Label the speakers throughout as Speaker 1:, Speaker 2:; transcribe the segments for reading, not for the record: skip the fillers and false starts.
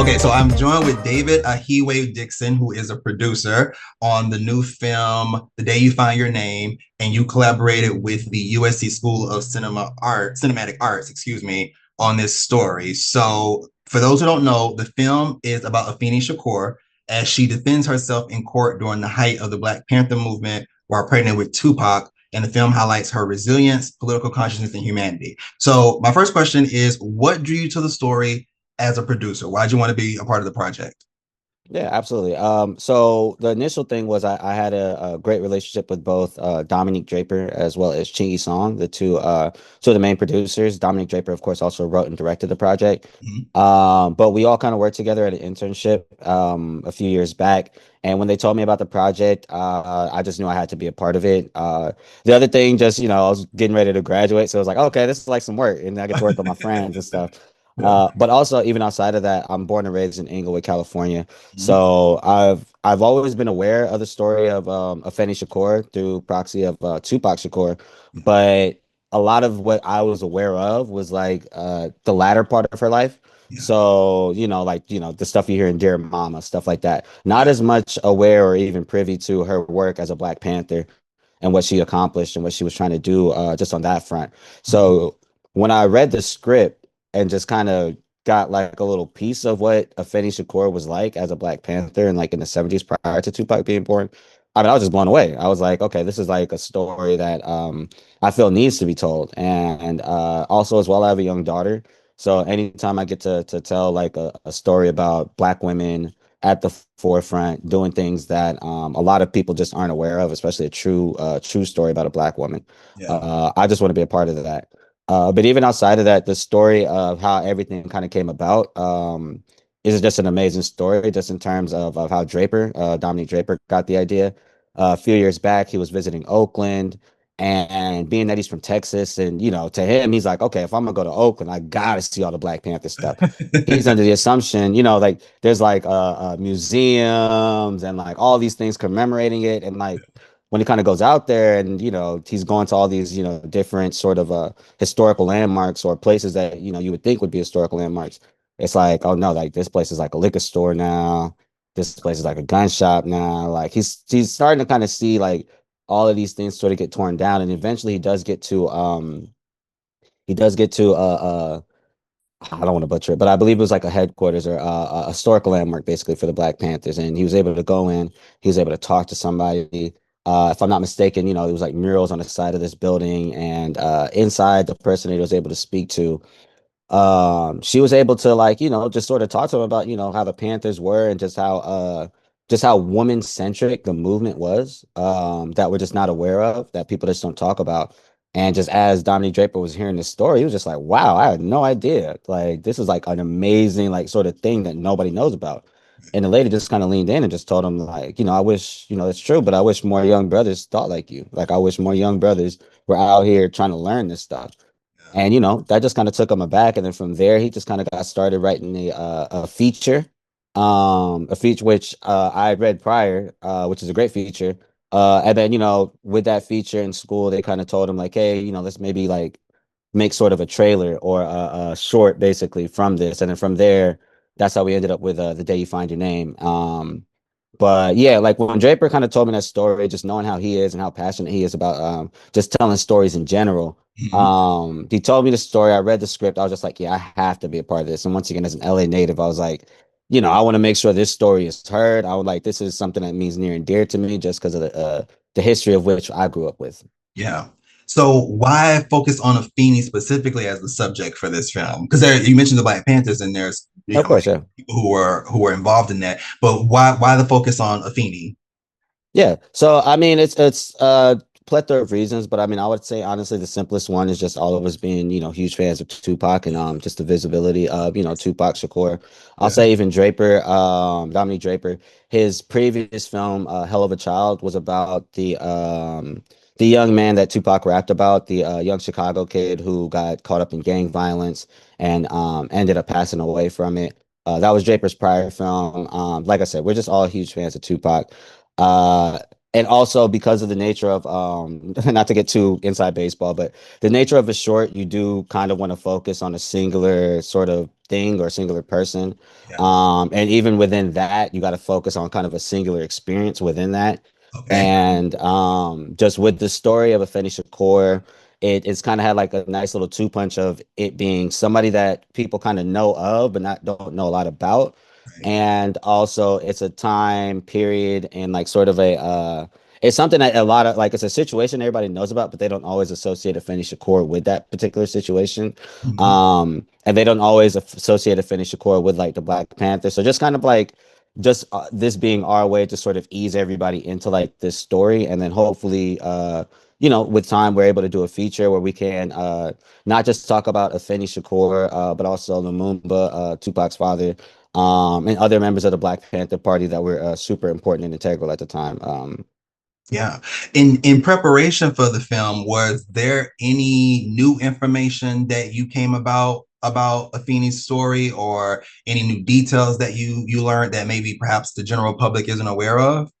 Speaker 1: Okay, so I'm joined with David Ahaiwe-Dixon, who is a producer on the new film The Day You Find Your Name, and you collaborated with the USC School of Cinematic Arts, on this story. So, for those who don't know, the film is about Afeni Shakur as she defends herself in court during the height of the Black Panther movement while pregnant with Tupac. And the film highlights her resilience, political consciousness, and humanity. So, my first question is, what drew you to the story as a producer? Why'd you want to be a part of the project?
Speaker 2: Yeah, absolutely. So the initial thing was I had a great relationship with both Dominique Draper as well as Chingy Song, two of the main producers. Dominique Draper, of course, also wrote and directed the project.
Speaker 1: Mhm.
Speaker 2: But we all kind of worked together at an internship a few years back. And when they told me about the project, I just knew I had to be a part of it. The other thing, just I was getting ready to graduate, so I was like, okay, this is like some work, and I get to work with my friends and stuff.
Speaker 1: Yeah.
Speaker 2: But also, even outside of that, I'm born and raised in Inglewood, California.
Speaker 1: Mhm.
Speaker 2: So I've always been aware of the story of Afeni Shakur through proxy of Tupac Shakur, but a lot of what I was aware of was like the latter part of her life.
Speaker 1: Yeah.
Speaker 2: So, the stuff you hear in Dear Mama, stuff like that. Not
Speaker 1: Yeah.
Speaker 2: as much aware or even privy to her work as a Black Panther and what she accomplished and what she was trying to do just on that front.
Speaker 1: Mhm.
Speaker 2: So when I read the script and just kind of got like a little piece of what Afeni Shakur was like as a Black Panther and like in the 70s prior to Tupac being born, I mean, I was just blown away. I was like, okay, this is like a story that I feel needs to be told. And also as well, I have a young daughter. So anytime I get to tell like a story about Black women at the forefront doing things that a lot of people just aren't aware of, especially a true story about a Black woman.
Speaker 1: Yeah.
Speaker 2: I just want to be a part of that. But even outside of that, the story of how everything kind of came about is just an amazing story, just in terms of how Dominique Draper, got the idea. A few years back, he was visiting Oakland, and being that he's from Texas, and to him, he's like, okay, if I'm gonna go to Oakland, I gotta see all the Black Panther stuff. He's under the assumption, like there's like museums and like all these things commemorating it, and like when he kind of goes out there and he's going to all these different sort of historical landmarks or places that you would think would be historical landmarks. It's like, oh no, like this place is like a liquor store now. This place is like a gun shop now. Like he's starting to kind of see like all of these things sort of get torn down, and eventually he does get to I don't want to butcher it, but I believe it was like a headquarters or a historical landmark basically for the Black Panthers. And he was able to go in, he was able to talk to somebody. If I'm not mistaken, there was like murals on the side of this building, and inside the person that he was able to speak to, she was able to like just sort of talk to him about how the Panthers were and just how woman centric the movement was, that we're just not aware of, that people just don't talk about. And just as Dominique Draper was hearing this story, he was just like, wow, I had no idea, like this is like an amazing like sort of thing that nobody knows about. And the lady just kind of leaned in and just told him like, I wish, it's true, but I wish more young brothers thought like you. Like I wish more young brothers were out here trying to learn this stuff. And that just kind of took him aback. And then from there, he just kind of got started writing a feature which I read prior, which is a great feature. And then with that feature in school, they kind of told him like, hey, let's maybe like make sort of a trailer or a short basically from this. And then from there, that's how we ended up with The Day You Find Your Name. But yeah, like when Draper kind of told me that story, just knowing how he is and how passionate he is about just telling stories in general.
Speaker 1: Mhm.
Speaker 2: He told me the story. I read the script. I was just like, yeah, I have to be a part of this. And once again, as an LA native, I was like, I want to make sure this story is heard. I would like this is something that means near and dear to me, just because of the history of which I grew up with.
Speaker 1: Yeah. So why focus on Afeni specifically as the subject for this film? Because there you mentioned the Black Panthers, and there's
Speaker 2: Of course, yeah.
Speaker 1: people who were involved in that. But why the focus on Afeni?
Speaker 2: Yeah. So I mean it's plethora of reasons, but I mean I would say honestly the simplest one is just all of us being, huge fans of Tupac and just the visibility of, Tupac Shakur. I'll
Speaker 1: Yeah.
Speaker 2: say even Draper, Dominique Draper, his previous film, Hell of a Child, was about the young man that Tupac rapped about, the young Chicago kid who got caught up in gang violence and ended up passing away from it. That was Draper's prior film. Like I said, we're just all huge fans of Tupac. Uh, and also because of the nature of not to get too inside baseball, but the nature of a short, you do kind of want to focus on a singular sort of thing or a singular person.
Speaker 1: Yeah.
Speaker 2: And even within that, you got to focus on kind of a singular experience within that.
Speaker 1: Okay.
Speaker 2: And just with the story of Afeni Shakur, it's kind of had like a nice little two punch of it being somebody that people kind of know of, but not don't know a lot about.
Speaker 1: Right.
Speaker 2: And also it's a time period and like sort of a it's something that a lot of like it's a situation everybody knows about, but they don't always associate Afeni Shakur with that particular situation.
Speaker 1: Mhm.
Speaker 2: And they don't always associate Afeni Shakur with like the Black Panther. So just kind of like just this being our way to sort of ease everybody into like this story, and then hopefully with time we're able to do a feature where we can not just talk about Afeni Shakur, but also Lumumba, Tupac's father, and other members of the Black Panther Party that were super important and integral at the time.
Speaker 1: Yeah. In preparation for the film, was there any new information that you came about Afeni's story, or any new details that you learned that maybe perhaps the general public isn't aware of?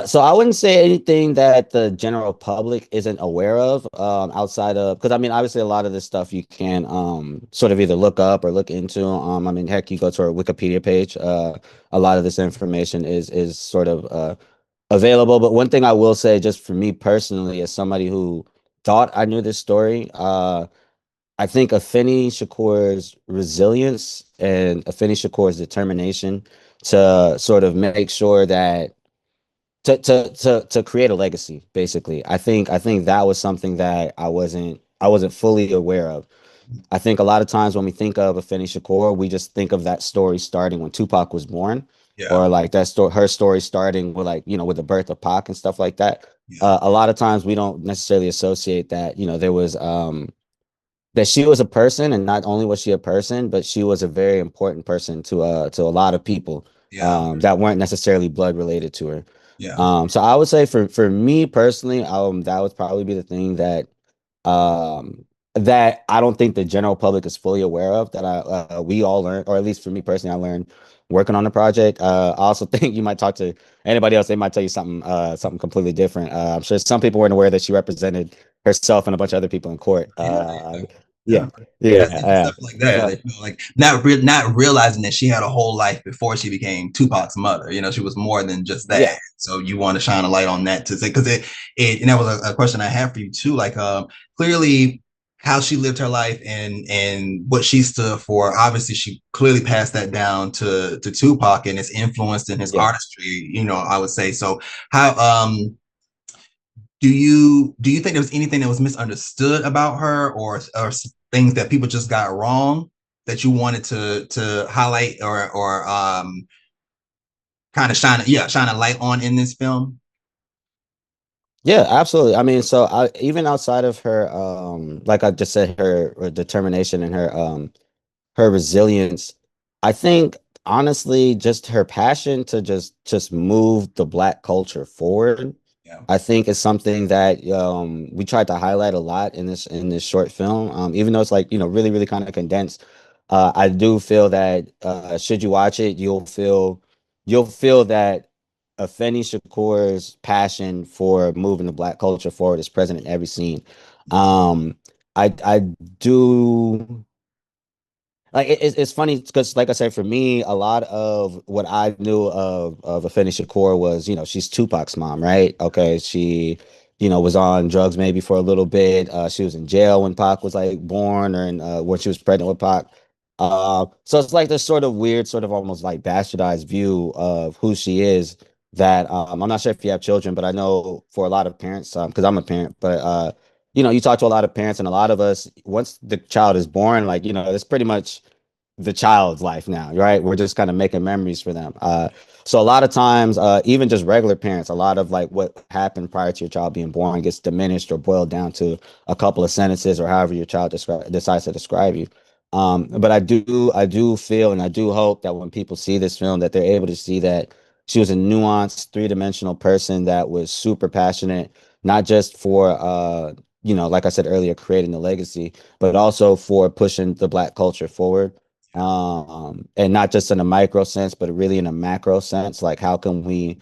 Speaker 2: So I wouldn't say anything that the general public isn't aware of, outside of because I mean obviously a lot of this stuff you can sort of either look up or look into. I mean heck, you go to our Wikipedia page. A lot of this information is sort of available. But one thing I will say, just for me personally, as somebody who thought I knew this story, I think Afeni Shakur's resilience and Afeni Shakur's determination to sort of make sure that to create a legacy, basically. I think that was something that I wasn't fully aware of. I think a lot of times when we think of Afeni Shakur, we just think of that story starting when Tupac was born,
Speaker 1: Yeah.
Speaker 2: or like that story, her story starting with like with the birth of Pac and stuff like that.
Speaker 1: Yeah.
Speaker 2: A lot of times we don't necessarily associate that there was that she was a person, and not only was she a person, but she was a very important person to a lot of people
Speaker 1: Yeah.
Speaker 2: that weren't necessarily blood related to her.
Speaker 1: Yeah.
Speaker 2: So I would say for me personally, that would probably be the thing um that I don't think the general public is fully aware of, that I we all learned, or at least for me personally, I learned working on the project. I also think you might talk to anybody else, they might tell you something completely different. I'm sure some people weren't aware that she represented herself and a bunch of other people in court.
Speaker 1: Yeah.
Speaker 2: Yeah,
Speaker 1: Yeah.
Speaker 2: yeah,
Speaker 1: Yes, even stuff like that.
Speaker 2: so
Speaker 1: That, like not realizing that she had a whole life before she became Tupac's mother. She was more than just that.
Speaker 2: yeah,
Speaker 1: So you want to shine a light on that to say, because and that was a question I have for you too. Like clearly how she lived her life and what she stood for. Obviously, she clearly passed that down to Tupac, and it's influenced in his
Speaker 2: yeah.
Speaker 1: artistry. I would say so. How do you think there was anything that was misunderstood about her, or things that people just got wrong that you wanted to highlight, or kind of shine a light on in this film?
Speaker 2: Yeah, absolutely. I mean, so even outside of her, like I just said, her determination and her resilience, I think honestly, just her passion to just move the Black culture forward,
Speaker 1: Yeah.
Speaker 2: I think is something that we tried to highlight a lot in this short film. Even though it's like really really kind of condensed, I do feel that should you watch it, you'll feel that Afeni Shakur's passion for moving the Black culture forward is present in every scene. Um, I do like it's funny because like I said, for me a lot of what I knew of Afeni Shakur was she's Tupac's mom, right? Okay, she was on drugs maybe for a little bit. She was in jail when Pac was like born, or when she was pregnant with Pac. So it's like this sort of weird, sort of almost like bastardized view of who she is, that I'm not sure if you have children, but I know for a lot of parents, because I'm a parent, but you talk to a lot of parents, and a lot of us, once the child is born, like it's pretty much the child's life now, right? We're just kind of making memories for them. So a lot of times, even just regular parents, a lot of like what happened prior to your child being born gets diminished or boiled down to a couple of sentences, or however your child decides to describe you. But I do feel and I do hope that when people see this film, that they're able to see that she was a nuanced, three-dimensional person that was super passionate, not just for like I said earlier, creating the legacy, but also for pushing the Black culture forward, and not just in a micro sense, but really in a macro sense. Like how can we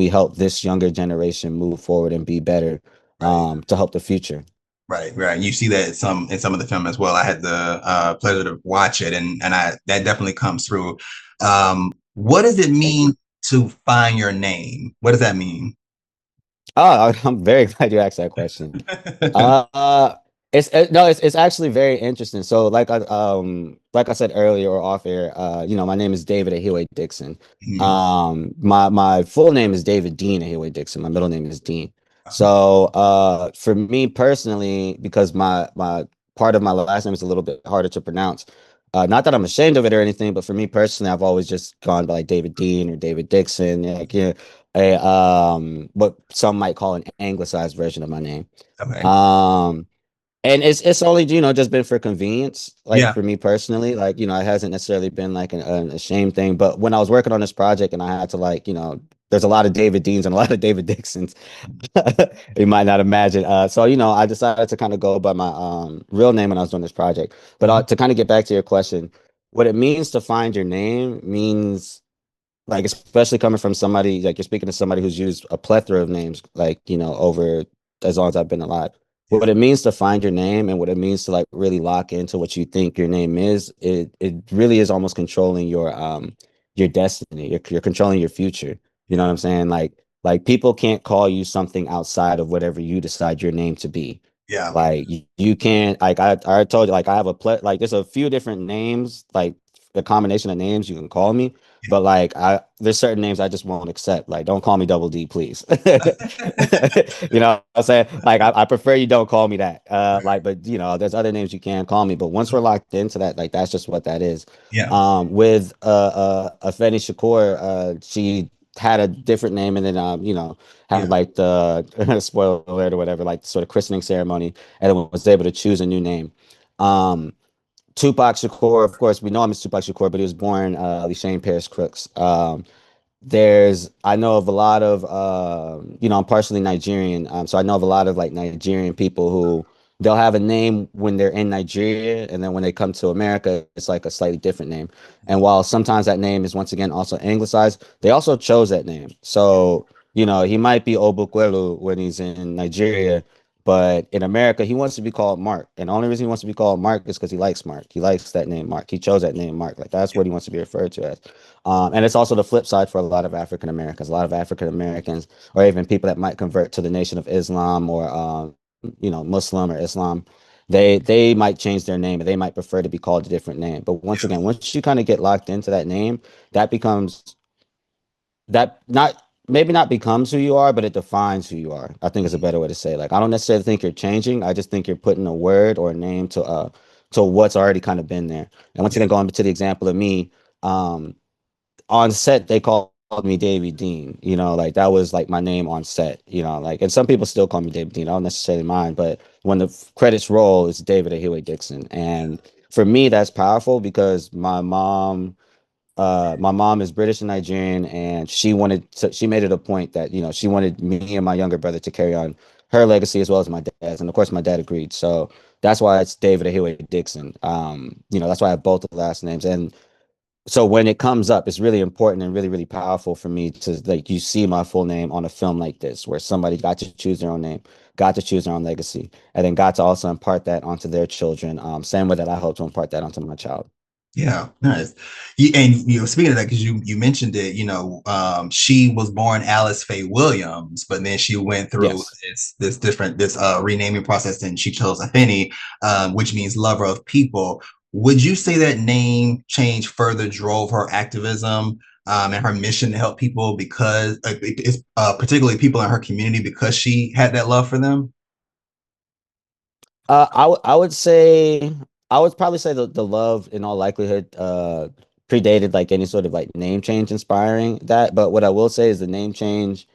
Speaker 2: help this younger generation move forward and be better,
Speaker 1: Right.
Speaker 2: to help the future?
Speaker 1: Right, right. You see that in some of the film as well. I had the pleasure to watch it, and I that definitely comes through. What does it
Speaker 2: Thank you.
Speaker 1: mean to find your name? What does that mean?
Speaker 2: Oh, I'm very glad you asked that question. Uh, it's no, it's actually very interesting. So, like I said earlier or off air, my name is David Ahaiwe-Dixon.
Speaker 1: Mhm.
Speaker 2: My full name is David Dean Ahaiwe-Dixon. My middle name is Dean.
Speaker 1: Uh-huh.
Speaker 2: So, for me personally, because my part of my last name is a little bit harder to pronounce. Not that I'm ashamed of it or anything, but for me personally, I've always just gone by like David Dean or David Dixon. Like, yeah, what some might call an anglicized version of my name.
Speaker 1: Okay.
Speaker 2: Um, and it's only, just been for convenience, like
Speaker 1: Yeah.
Speaker 2: for me personally, like, it hasn't necessarily been like a shame thing. But when I was working on this project and I had to like, there's a lot of David Deans and a lot of David Dixons. You might not imagine. So, I decided to kind of go by my real name when I was doing this project. But
Speaker 1: Mhm.
Speaker 2: to kind of get back to your question, what it means to find your name means like especially coming from somebody like you're speaking to somebody who's used a plethora of names like over as long as I've been alive.
Speaker 1: Yeah.
Speaker 2: What it means to find your name and what it means to like really lock into what you think your name is, it really is almost controlling your destiny. You're controlling your future. You know
Speaker 1: Yeah.
Speaker 2: what I'm saying? Like people can't call you something outside of whatever you decide your name to be.
Speaker 1: Yeah.
Speaker 2: Like you can't like I told you like I have like there's a few different names like the combination of names you can call me, but like there's certain names I just won't accept. Like don't call me Double D, please. You know what I'm saying? Like I prefer you don't call me that.
Speaker 1: Right.
Speaker 2: Like but there's other names you can call me, but once we're locked into that, like that's just what that is.
Speaker 1: Yeah.
Speaker 2: With Afeni Shakur, she had a different name and then had
Speaker 1: Yeah.
Speaker 2: like the spoiler alert or whatever, like sort of christening ceremony, and then was able to choose a new name. Um, Tupac Shakur, of course, we know him as Tupac Shakur, but he was born Shane Paris Crooks. I know of a lot of I'm partially Nigerian, so I know of a lot of like Nigerian people who they'll have a name when they're in Nigeria, and then when they come to America, it's like a slightly different name. And while sometimes that name is once again also anglicized, they also chose that name. So he might be Obukwelu when he's in Nigeria, but in America, he wants to be called Mark. And the only reason he wants to be called Mark is because he likes Mark. He likes that name, Mark. He chose that name, Mark. Like that's
Speaker 1: Yeah.
Speaker 2: what he wants to be referred to as. And it's also the flip side for a lot of African Americans. A lot of African Americans, or even people that might convert to the Nation of Islam or Muslim or Islam, they might change their name and they might prefer to be called a different name. But once
Speaker 1: Yeah.
Speaker 2: again, once you kind of get locked into that name, that becomes that not maybe not becomes who you are, but it defines who you are. I think is a
Speaker 1: Mhm.
Speaker 2: better way to say. Like I don't necessarily think you're changing. I just think you're putting a word or a name to what's already kind of been there. And once
Speaker 1: Yeah.
Speaker 2: again, going to the example of me, um, on set they called me David Dean. Like that was like my name on set. Like and some people still call me David Dean. I don't necessarily mind, but when the credits roll, it's David Ahaiwe Dixon. And for me, that's powerful because my mom is British and Nigerian, and she made it a point that she wanted me and my younger brother to carry on her legacy as well as my dad's, and of course my dad agreed. So that's why it's David Ahaiwe Dixon. That's why I have both the last names, and so when it comes up, it's really important and really, really powerful for me to like you see my full name on a film like this, where somebody got to choose their own name, got to choose their own legacy, and then got to also impart that onto their children. Same way that I hope to impart that onto my child.
Speaker 1: Yeah, nice. And speaking of that, because you mentioned it, she was born Alice Faye Williams, but then she went through
Speaker 2: Yes.
Speaker 1: this renaming process, and she chose Afeni, which means lover of people. Would you say that name change further drove her activism and her mission to help people because it's particularly people in her community because she had that love for them?
Speaker 2: I would say I would probably say the love in all likelihood predated like any sort of like name change inspiring that. But what I will say is the name change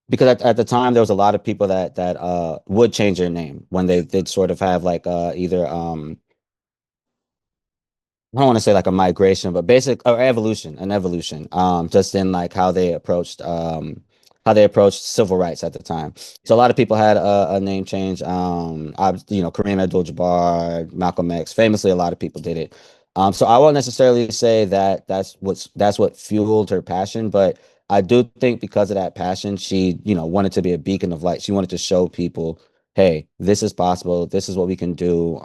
Speaker 2: because at the time there was a lot of people that would change their name when they did sort of have like either I don't want to say like a migration, but basic or evolution, an evolution. Just in like how they approached civil rights at the time. So a lot of people had a name change. Kareem Abdul-Jabbar, Malcolm X, famously, a lot of people did it. So I won't necessarily say that that's what fueled her passion, but I do think because of that passion, she wanted to be a beacon of light. She wanted to show people hey, this is possible. This is what we can do.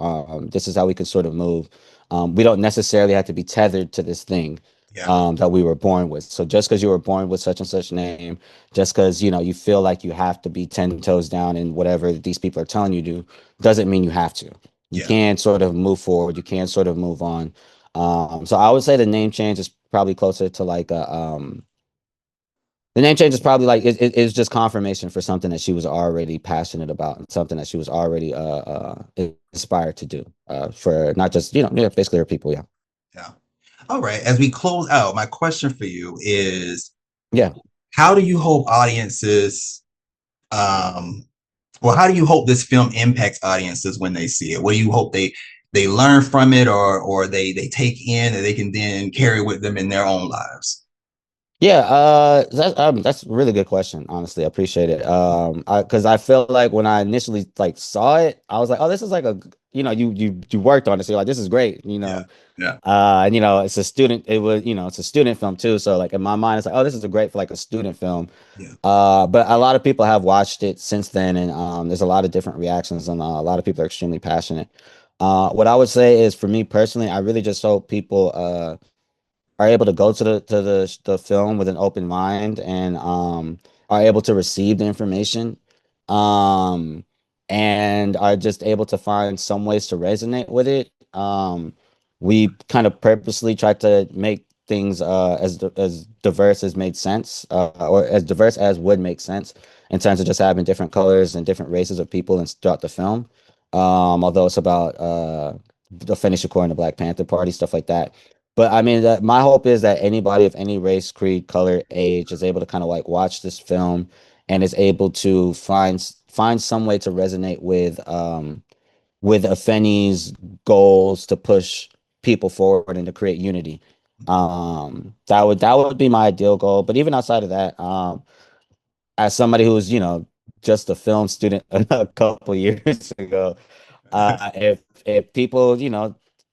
Speaker 2: This is how we can sort of move. We don't necessarily have to be tethered to this thing
Speaker 1: Yeah,
Speaker 2: that we were born with. So just because you were born with such and such name, just because you feel like you have to be 10 toes down in whatever these people are telling you to, doesn't mean you have to. You
Speaker 1: yeah,
Speaker 2: can sort of move forward. You can sort of move on. So I would say the name change is probably closer to like a the name change is probably like it's just confirmation for something that she was already passionate about and something that she was already inspired to do for not just yeah, basically her people. Yeah,
Speaker 1: yeah. All right. As we close out, my question for you is,
Speaker 2: yeah.
Speaker 1: how do you hope audiences, um, well, how do you hope this film impacts audiences when they see it? What do you hope they learn from it, or they take in that they can then carry with them in their own lives?
Speaker 2: Yeah, that's a really good question. Honestly, I appreciate it. Because I feel like when I initially like saw it, I was like, oh, this is like you worked on it, so you're like, this is great,
Speaker 1: Yeah, yeah,
Speaker 2: and it's a student. It was it's a student film too, so like in my mind, it's like, oh, this is a great for like a student film.
Speaker 1: yeah,
Speaker 2: But a lot of people have watched it since then, and there's a lot of different reactions, and a lot of people are extremely passionate. What I would say is, for me personally, I really just hope people are able to go to the film with an open mind and are able to receive the information um and are just able to find some ways to resonate with it. We kind of purposely tried to make things as diverse as made sense, or as diverse as would make sense, in terms of just having different colors and different races of people and throughout the film. Although it's about the Afeni Shakur and the Black Panther Party, stuff like that. But I mean, that my hope is that anybody of any race, creed, color, age is able to kind of like watch this film and is able to find some way to resonate with Afeni's goals to push people forward and to create unity. That would be my ideal goal. But even outside of that, as somebody who's just a film student a couple years ago, if people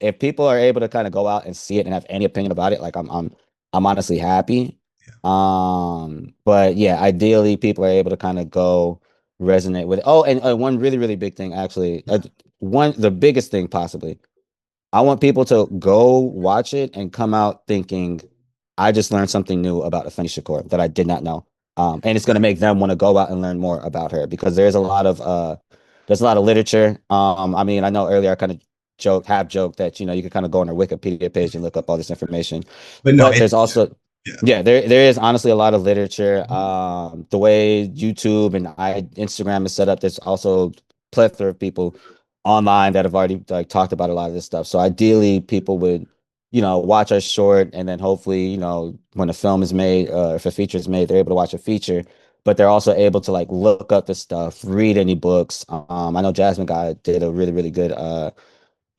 Speaker 2: if people are able to kind of go out and see it and have any opinion about it, like I'm honestly happy. But yeah, ideally people are able to kind of go resonate with it. Oh, and one really really big thing actually, one the biggest thing possibly, I want people to go watch it and come out thinking, I just learned something new about Afeni Shakur that I did not know. And it's going to make them want to go out and learn more about her, because there's a lot of literature. I mean, I know earlier I kind of have joked that you could kind of go on her Wikipedia page and look up all this information,
Speaker 1: but no,
Speaker 2: but
Speaker 1: it,
Speaker 2: there's also
Speaker 1: yeah,
Speaker 2: yeah, there is honestly a lot of literature. The way YouTube and Instagram is set up, there's also plethora of people online that have already like talked about a lot of this stuff. So ideally, people would watch our short, and then hopefully when a film is made, if a feature is made, they're able to watch a feature, but they're also able to like look up the stuff, read any books. I know Jasmine Guy did a really really good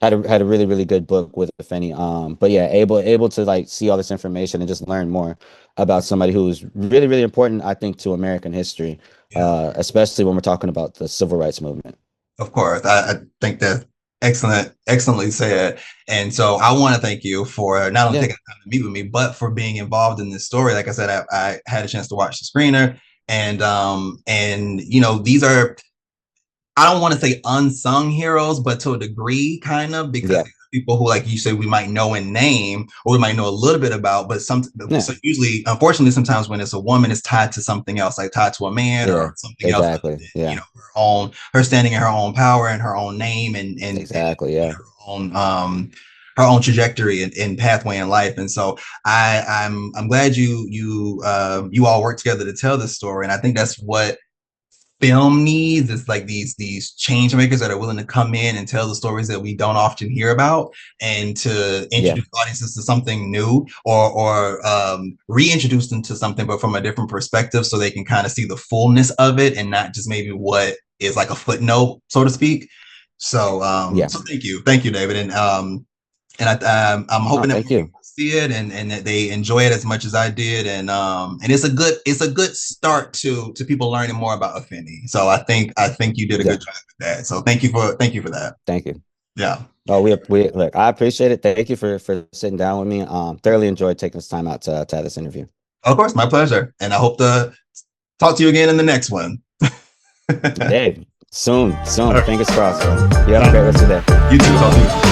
Speaker 2: had a really really good book with Afeni. But yeah, able to like see all this information and just learn more about somebody who's really really important, I think, to American history,
Speaker 1: yeah.
Speaker 2: especially when we're talking about the civil rights movement.
Speaker 1: Of course, I think that's excellently said. And so I want to thank you for not only
Speaker 2: Yeah,
Speaker 1: taking the time to meet with me, but for being involved in this story. Like I said, I had a chance to watch the screener, and these are, I don't want to say unsung heroes, but to a degree, kind of, because
Speaker 2: yeah,
Speaker 1: these are people who, like you say, we might know in name or we might know a little bit about, but
Speaker 2: yeah,
Speaker 1: so usually, unfortunately, sometimes when it's a woman, it's tied to something else, like tied to a man or
Speaker 2: yeah,
Speaker 1: something else other
Speaker 2: exactly,
Speaker 1: than,
Speaker 2: yeah,
Speaker 1: her standing in her own power and her own name and
Speaker 2: exactly, yeah,
Speaker 1: her own trajectory and pathway in life. And so I'm glad you all work together to tell this story. And I think that's what film needs. It's like these change makers that are willing to come in and tell the stories that we don't often hear about, and to
Speaker 2: yeah,
Speaker 1: introduce audiences to something new, or reintroduce them to something but from a different perspective, so they can kind of see the fullness of it and not just maybe what is like a footnote, so to speak. So
Speaker 2: yeah.
Speaker 1: so thank you, David. And I'm
Speaker 2: No,
Speaker 1: hoping that
Speaker 2: thank
Speaker 1: more
Speaker 2: you.
Speaker 1: people see it, and that they enjoy it as much as I did, and it's a good start to people learning more about Affinity. So I think you did a
Speaker 2: Yeah,
Speaker 1: good job with that. So thank you for that.
Speaker 2: thank you.
Speaker 1: Yeah,
Speaker 2: Oh, we look, I appreciate it. Thank you for sitting down with me. Thoroughly enjoyed taking this time out to have this interview.
Speaker 1: of course, my pleasure, and I hope to talk to you again in the next one.
Speaker 2: Hey. Soon,
Speaker 1: All
Speaker 2: soon.
Speaker 1: right.
Speaker 2: Fingers crossed, bro. You have a
Speaker 1: Uh,
Speaker 2: great rest of your day.
Speaker 1: you too. Talk to you.